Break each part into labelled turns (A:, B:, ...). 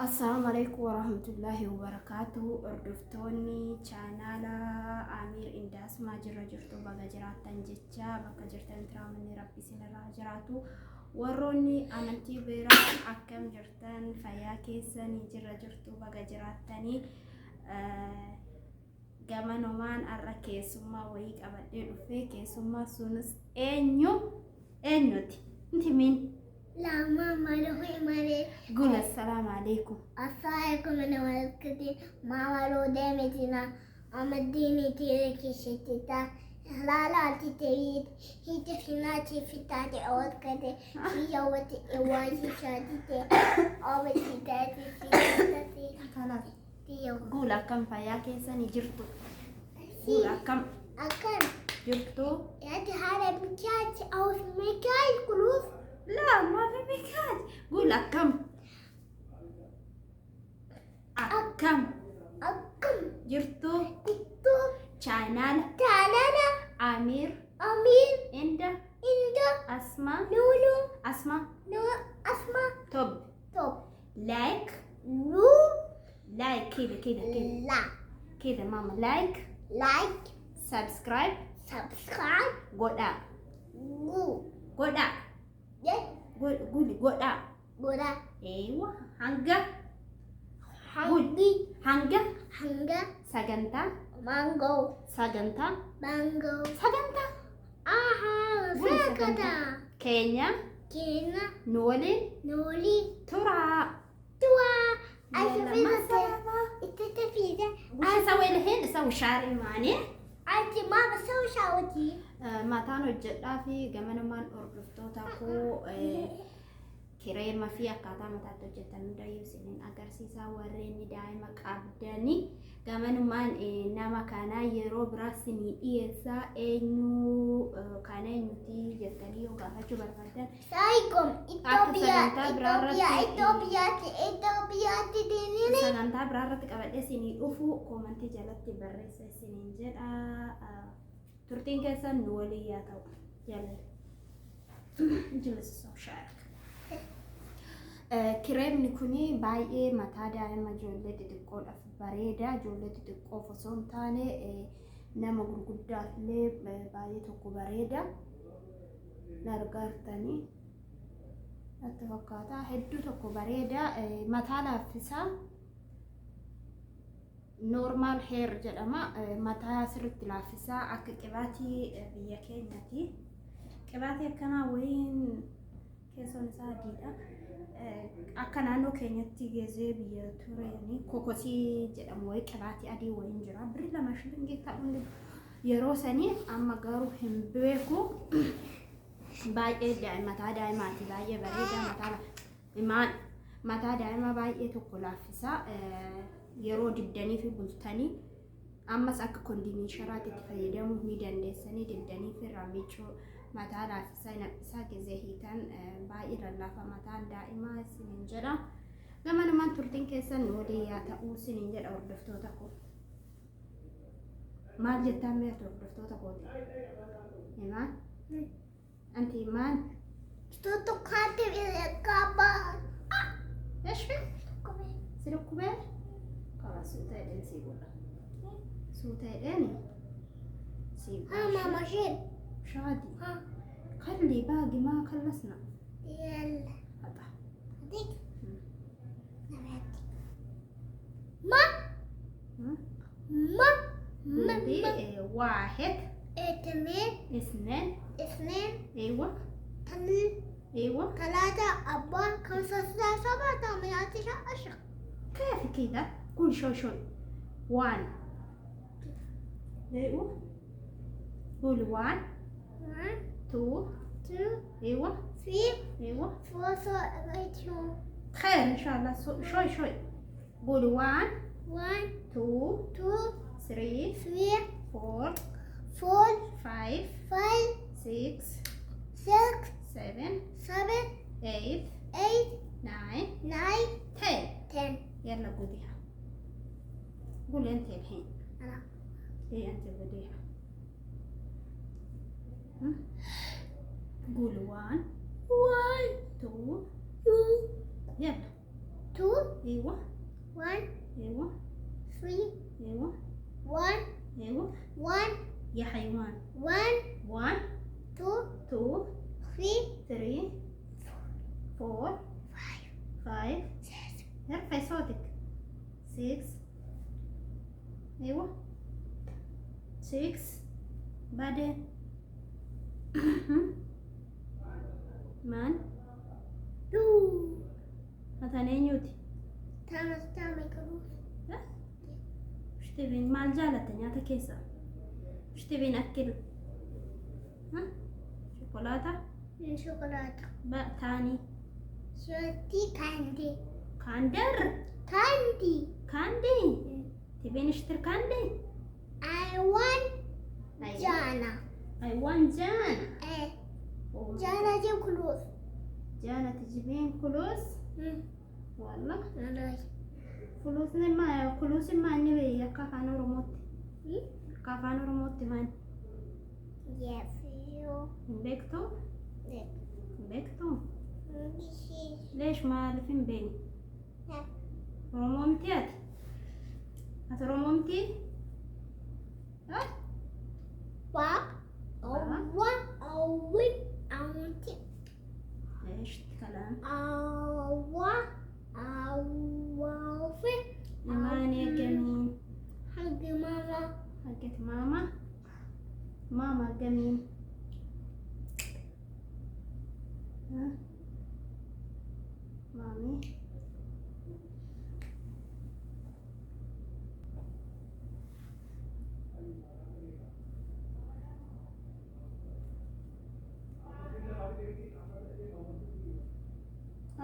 A: السلام عليكم ورحمة الله وبركاته. أردفتوني channel أمير إنداس ما جرتو بقى جراتن جتشا بقى جرتن ترامني ربي سنرا جراتو وروني أمنتي بيرا أكم جرتن فيا كيسني جرتو بقى جراتني gama nomaan arra keessummaa wayii qabadhee dhufee keessummaa sunis eenyuti inti min
B: لا ماما روحي مري
A: قول السلام عليكم.
B: أصايكم أنا ولدتي ماما رو دامتنا أمديني تيركي شتتا لا لا تريد هي تفناتي في تاتي أود كده هي وتي إواجي شاتي أودي تاتي في تاتي
A: خلاص
B: تيو
A: قول كم فيا كيسني جرتو قول كم
B: أكن
A: جرتو
B: يعني هذا بكات أو في مكان كلوف
A: لا ما في مكان قول كم كم
B: أكن
A: جرتو
B: تكتو
A: channel
B: تعالى
A: أمير
B: أمين
A: عند
B: إنت
A: أسماء
B: نونو
A: أسماء
B: نو أسمع
A: توب
B: توب
A: لايك
B: نو
A: كده
B: لا
A: كده ماما لايك
B: لايك
A: سبسكرايب
B: سبسكرايب
A: goda
B: جو
A: goda
B: ده
A: قولي goda
B: بودا
A: ايوه hanga
B: حنجي
A: hanga
B: حنجا
A: saganta
B: مانجو
A: saganta
B: مانجو
A: saganta
B: آها
A: قولي
B: سكتا
A: kenya
B: كينا
A: نولي
B: نولي
A: ترى
B: توا
A: يلا
B: أشوفي
A: مع
B: ده
A: السلامة.
B: التتفيدة
A: وش اسوي لهين اسوي شعري معاني
B: أنت ما بسوي شاوتي
A: mataan hojjedhaa fi gamanumaan hordoftoota koo kireema fi akkaataa mataatti hojjetan hundayyuu isiniin agarsiisaa. Warreen daa'ima qabdanii gamanumaan nama kanaa yeroo biraa isinii dhiyeessaa. Kana eenyuti jettanii yoo gaafachuu barbaadan
B: سايكم
A: sagantaa
B: إثيوبيا تدينيني
A: sagantaa biraa irratti qabadhee isinii dhufu koomantii jalatti barreessa isiniin jedha. Turtiin keessan nu waliin yaa ta'u jaalala jilisa shaarak. Kireemni kuni baay'ee mataa daa'ima ijoollee xixiqqoodhaaf bareeda. Ijoollee xixiqqoof osoo hin taane nama gurguddaaf illee baay'ee tokko bareeda. Nargaartanii natti fakkaata hedduu tokko bareeda. Mataa laaffisaa normal hair jedhama. Mataa sirriitti laaffisaa akka qibaatii biyya keenyaati. Qibaatii akkanaa wayiin keessoon isaa adiidha. Akka naannoo keenyatti geezee biyya tureeni kokosii jedhamu wayii qibaatii adii wayiin jira. Birrii 2 shilingii ta'uun yeroo sanii amma garuu hin beeku. Baay'ee mataa daa'imaati baay'ee bareeda. Mataa daa'ima baay'ee tokko laaffisaa. Yeroo dibdanii fi bultanii ammas akka kondiishinaaraatti itti fayyadamuu ni dandeessanii. Dibdanii fi raamichoo mataa laaffisaa naqqisaa gizee hiitan baay'ee lallaafa mataan daa'imaa isiniin jedha. Gamanumaan turtiin keessan waliin yaa ta'uu isiniin jedha hordoftoota koo. Maal jettaan beektu hordoftoota kooti? Himaan? Anti himaan?
B: Tutto quanto mi scappa
A: Eesh fi? Si dhukkubee? Qaba suuta jedheen sii godha. Suuta jedheen sii godha.
B: ماما شيل
A: Shaadi.
B: ها
A: Kalli baagi maa kallasna?
B: يلا
A: Haxa.
B: هديك ما ما
A: Gudi واحد
B: اثنين
A: اثنين
B: اثنين
A: ايوه ايوه
B: ثلاثة أربعة خمسة ستة سبعة ثمانية تسعة 10
A: كيف كده؟ قول شوي 1 ايوه قول 1
B: 1
A: 2
B: 2
A: ايوه
B: 3
A: ايوه
B: 4 5
A: خير ان شاء الله. شوي قول 1
B: 1
A: 2
B: 2
A: 3
B: 3
A: 4
B: 4
A: 5
B: 5
A: 6
B: 6
A: 7
B: 7
A: 8
B: 8
A: 9
B: 9
A: 10
B: 10
A: يلا قوليها. قولي انت الحين.
B: أنا
A: ايه انت قوليها. قول 1
B: 1
A: 2
B: 2
A: يلا
B: two,
A: ايوه
B: 1,
A: ايوه
B: 3,
A: ايوه
B: 1,
A: ايوه
B: 1,
A: يا حيوان
B: 1,
A: 1
B: 2,
A: 2
B: 3,
A: 3 4 5 ارفعي صوتك 6 ايوه 6 بعدين مان
B: 2.
A: مثلا نيوتي
B: تعمل كروس.
A: وش تبين مع الجالة تنياتا كيسة وش تبين أكل ها شوكولاتة
B: شوكولاتة.
A: بقى تاني
B: شوتي كاندي.
A: كاندر كاندي تبين اشتري كاندي
B: I want جانا.
A: I want جانا
B: ايه جانا جيب كلوس.
A: جانا تجيبين فلوس والله
B: والله.
A: فلوسنا ما فلوس ما نبي كافانو ريموت كافانو ريموت مان
B: يفيو.
A: بيكتو
B: ليه؟
A: بيكتو
B: ماشي.
A: ليش ما ألفين بيني رومومتي هاتي رومومتي ها
B: با أول أوتي
A: ايش الكلام
B: أوفي
A: يماني جميل
B: حق ماما.
A: حقت ماما ماما جميل ها مامي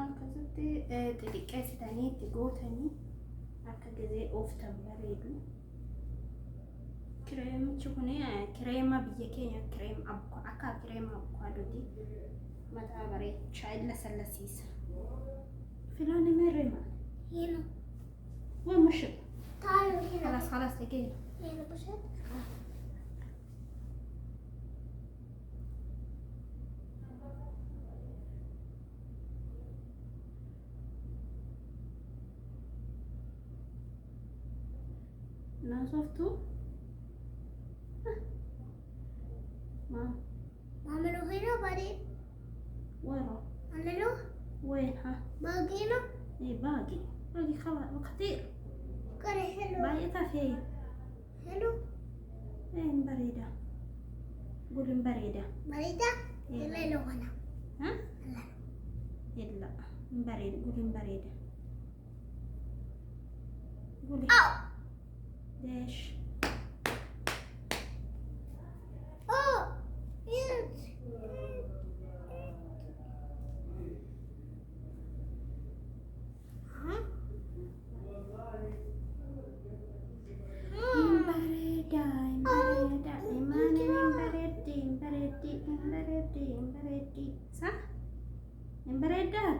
A: akkasitti xixiqqeessitanii itti gootanii akka gizee ooftan bareedu. Kireemichi kun kireema biyya keenya kireema akka kireema avokaadooti. Mataa bareechaa illa sallasiisa. Filoon meerreema.
B: هنا
A: وين مشط؟
B: تعالوا هنا.
A: خلاص خلاص دقيقة.
B: هنا بشط.
A: ناصفتو؟ ما
B: عملوا هنا بعدين
A: وين
B: عملوا
A: وين ها؟
B: باقينا.
A: ايه باقي خلاص كثير.
B: كره حلو.
A: باقي فين؟
B: حلو.
A: ايه مبريدة. قولي مبريدة.
B: بريدة. يلا لو هنا.
A: ها؟
B: لا.
A: إلا مبريدة قولي مبريدة. قولي.
B: أو.
A: ليش؟
B: أوه. يس. ها؟
A: مبريدة إيماني مبريدي صح؟ مبريدات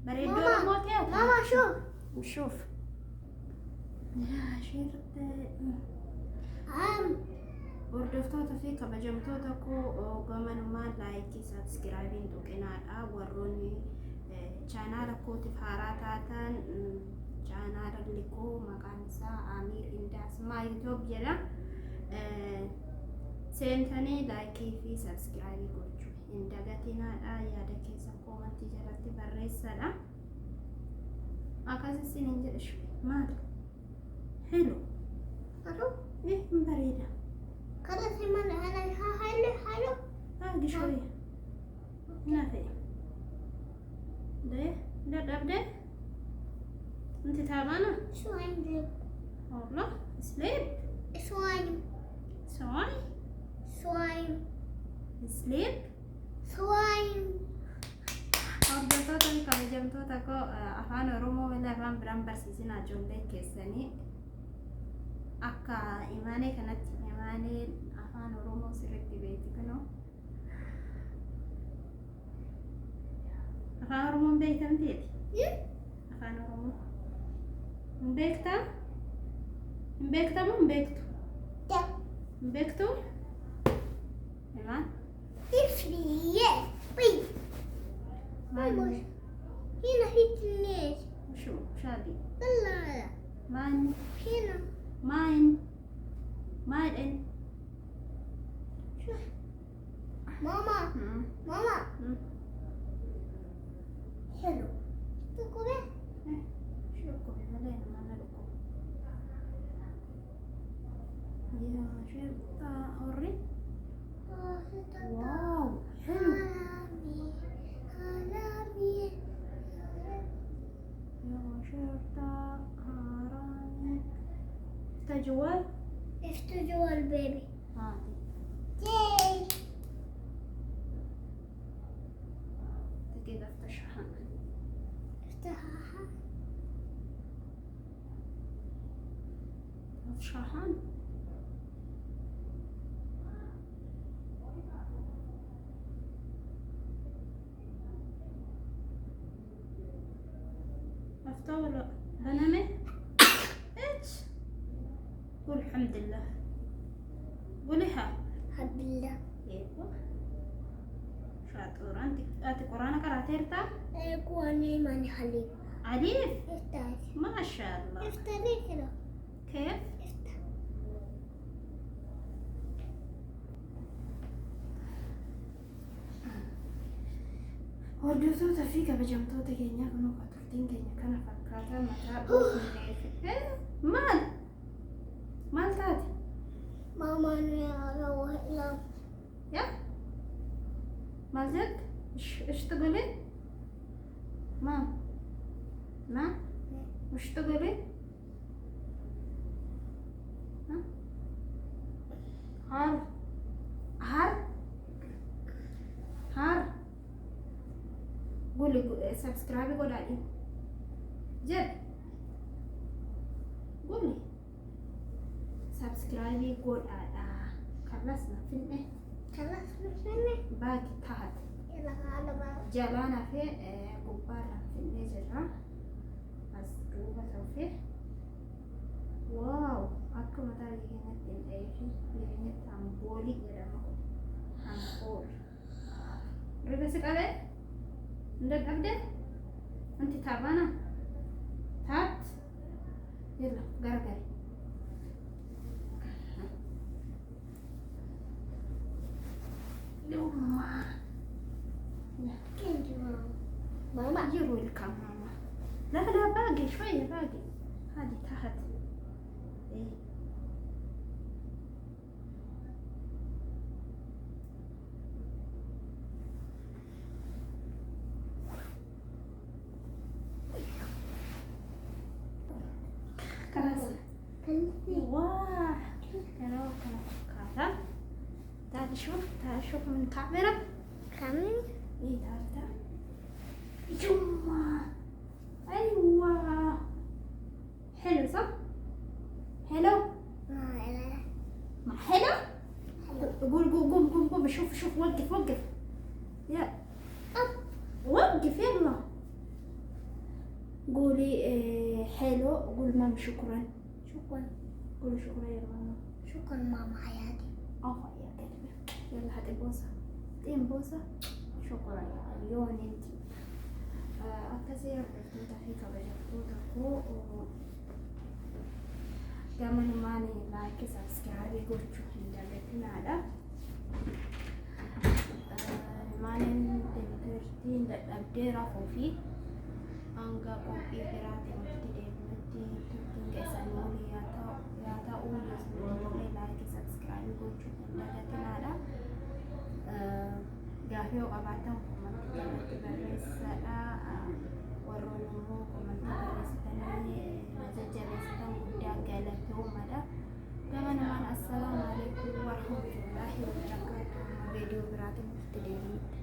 A: بريدو ريموتات.
B: ماما شوف.
A: نشوف يا شرط hordoftoota fi kabajamtoota koo gamanummaan laayikii saabskiraayibiin tuqinaadha. Warroonni chaanaala kootiif haaraa taatan chaanaalli koo maqaan isaa Amiir Indaas maa YouTube jedha. Seentanii laayikii fi saabskiraayibii gochuu hin dagatinaadha. Yaada keessa koomantii jalatti barreessadha. Akkasitti hin jedhu maal حلو
B: حلو.
A: ايه مبريدة
B: كذا ثمانية. أنا حلو.
A: باقي شوية نافع ده أبدأ انت تعبانة
B: شو عندك؟
A: والله سليب
B: سوايم.
A: سليب hordoftoota fi kabajamtoota koo afaan Oromoo wala afaan biraan barsiisinaa ijoollee keessanii akka imaanee kanatti imaanee afaan Oromoo sirriitti beekti kunoo afaan Oromoon beektamteeti afaan Oromoo hin beektaa hin beektamu hin beektu hin beektu imaan
B: هنا في اثنين. لا
A: مان
B: هنا
A: مان ماين
B: شوف ماما ماما حلو تقول
A: شوفوا ملينا ما نلقوا يا شرطة أوري واو حلو يا شرطة هرمي تجوال
B: افتحوا البيبي
A: هادي
B: ياي
A: كده افتحها
B: افتحها
A: شحن أفتح ولا بنامي إيش قول الحمد لله قوليها
B: الحمد لله
A: ايوه شاطرة انت قرآن قرأتيرتا
B: ايوه ماني حليب
A: عليف
B: افتح
A: ما شاء الله
B: افتح كده
A: كيف
B: افتح
A: hordoftoota fi kabajamtoota keenya kunoo turtiin keenya kana fakkaataa mataa dhuunfaa maal taate
B: ماما انا اروح انام
A: يا maal jette ايش تقولي ما وش تقولي هار قولي سبسكرايب قول علي جد قولي سبسكرايب قول خلصنا فيلم ايه
B: خلاص نفسنا
A: باقي تحت
B: يلا على بقى
A: جلانا في قبارة فيلم جرا بس دوبا توفي واو أكو متى يجينا تنتهي يجينا تامبولي جرا تامبول ربسك عليه ندق أبدأ أنت تعبانة تات يلا قرقري يوما
B: كنت ماما
A: يروي الكام ماما لا باقي شوية باقي هذه تحت إيه واه كانوا كذا تعال شوف من كاميرا
B: كمل
A: ايه تعال يما ايوه حلو صح حلو ما حلو قول شوف وقف يا وقف يلا قولي حلو قول مام شكرا قولي شكرا يا ماما
B: شكرا ماما حياتي
A: يا قلبي يلا هاتي بوسة بوسة شكرا يا عيون انت أكثر رفتوتا في كبجفتوتا فوق كمان ماني لايك سبسكرايب قولتشو هندلتنا على ماني تنترتين لأبدي رافو فيه أنقا قوئي براتي مفتدي turtiin keessanii yaa ta'uu yookiin laayikii sabskiraaybii gochuun hin dagatinaadha. Gaaffii yoo qabaattan komantii jalatti barreessadha. Warroon immoo komantii barreessitanii na jajjabeessitan guddaa galatoomadha. Gama namaan assalaamu alaikum warahmatullaahi wabarakaatuh. Viidiyoo biraatiin nutti deemudha.